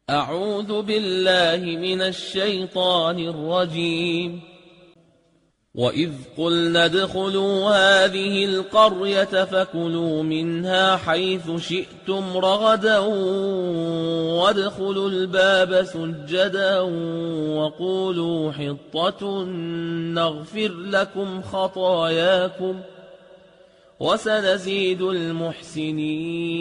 أعوذ بالله من الشيطان الرجيم. وإذ قلنا ادخلوا هذه القرية فكلوا منها حيث شئتم رغدا وادخلوا الباب سجدا وقولوا حطة نغفر لكم خطاياكم وسنزيد المحسنين.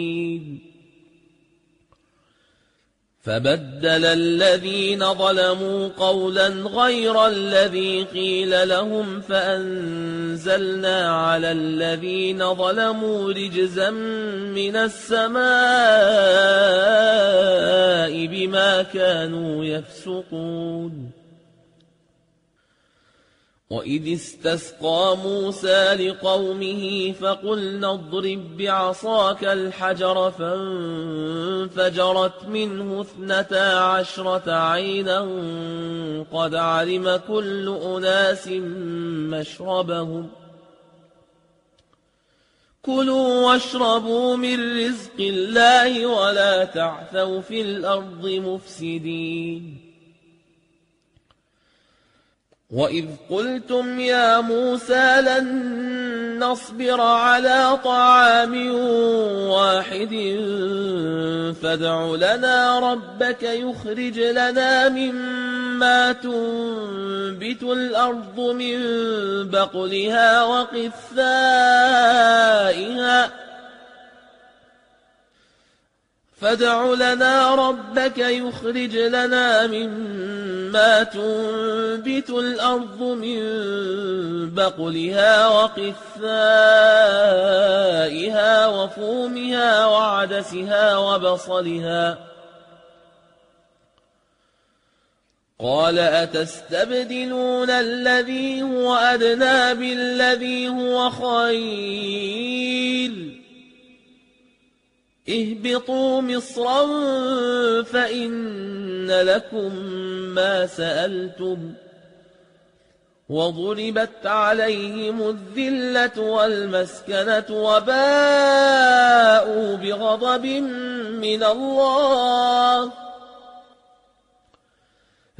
فبدل الذين ظلموا قولا غير الذي قيل لهم فأنزلنا على الذين ظلموا رجزا من السماء بما كانوا يفسقون. وإذ استسقى موسى لقومه فقلنا اضرب بعصاك الحجر فانفجرت منه 12 عينا قد علم كل أناس مشربهم كلوا واشربوا من رزق الله ولا تعثوا في الأرض مفسدين. وإذ قلتم يا موسى لن نصبر على طعام واحد فادع لنا ربك يخرج لنا مما تنبت الأرض من بقلها وقثائها فادع لنا ربك يخرج لنا مما تنبت الأرض من بقلها وقثائها وفومها وعدسها وبصلها قال أتستبدلون الذي هو أدنى بالذي هو خير اهبطوا مصرا فإن لكم ما سألتم وضربت عليهم الذلة والمسكنة وباءوا بغضب من الله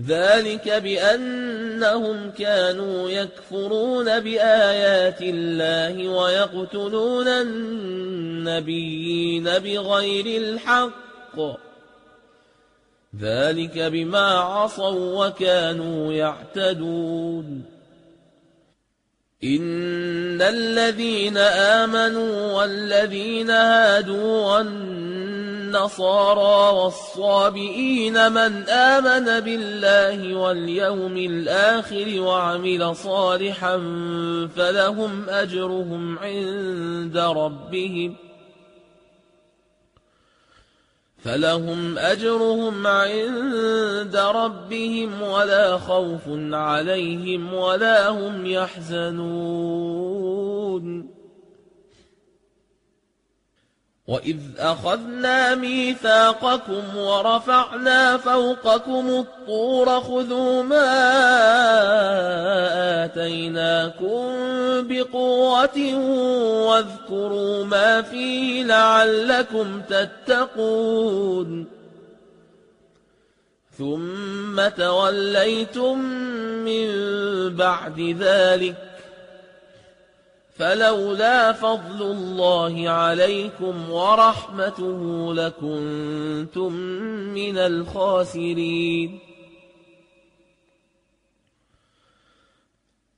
ذلك بأنهم كانوا يكفرون بآيات الله ويقتلون النبيين بغير الحق ذلك بما عصوا وكانوا يعتدون. إن الذين آمنوا والذين هادوا والنصارى والصابئين من آمن بالله واليوم الآخر وعمل صالحا فلهم أجرهم عند ربهم ولا خوف عليهم ولا هم يحزنون. وإذ أخذنا ميثاقكم ورفعنا فوقكم الطور خذوا ما آتيناكم بقوة واذكروا ما فيه لعلكم تتقون ثم توليتم من بعد ذلك فلولا فضل الله عليكم ورحمته لكنتم من الخاسرين.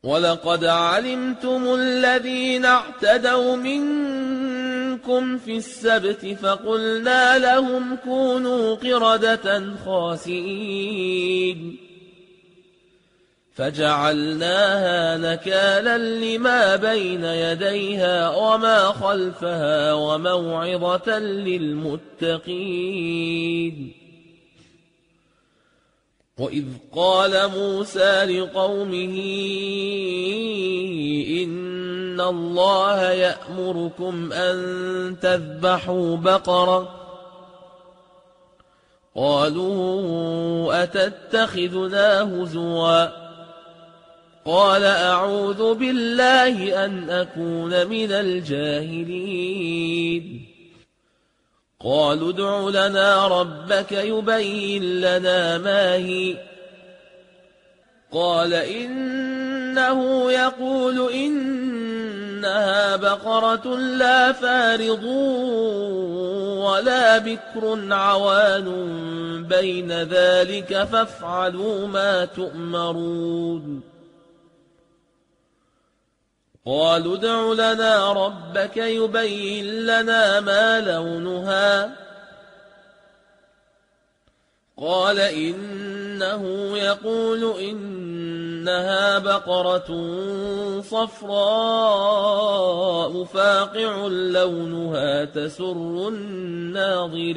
ولقد علمتم الذين اعتدوا منكم في السبت فقلنا لهم كونوا قردة خاسئين فجعلناها نكالا لما بين يديها وما خلفها وموعظة للمتقين. وإذ قال موسى لقومه إن الله يأمركم أن تذبحوا بقرة قالوا أتتخذنا هزوا قال أعوذ بالله أن أكون من الجاهلين قالوا ادع لنا ربك يبين لنا ما هي قال إنه يقول إنها بقرة لا فارض ولا بكر عوان بين ذلك فافعلوا ما تؤمرون قالوا ادع لنا ربك يبين لنا ما لونها قال إنه يقول إنها بقرة صفراء فاقع لونها تسر الناظرين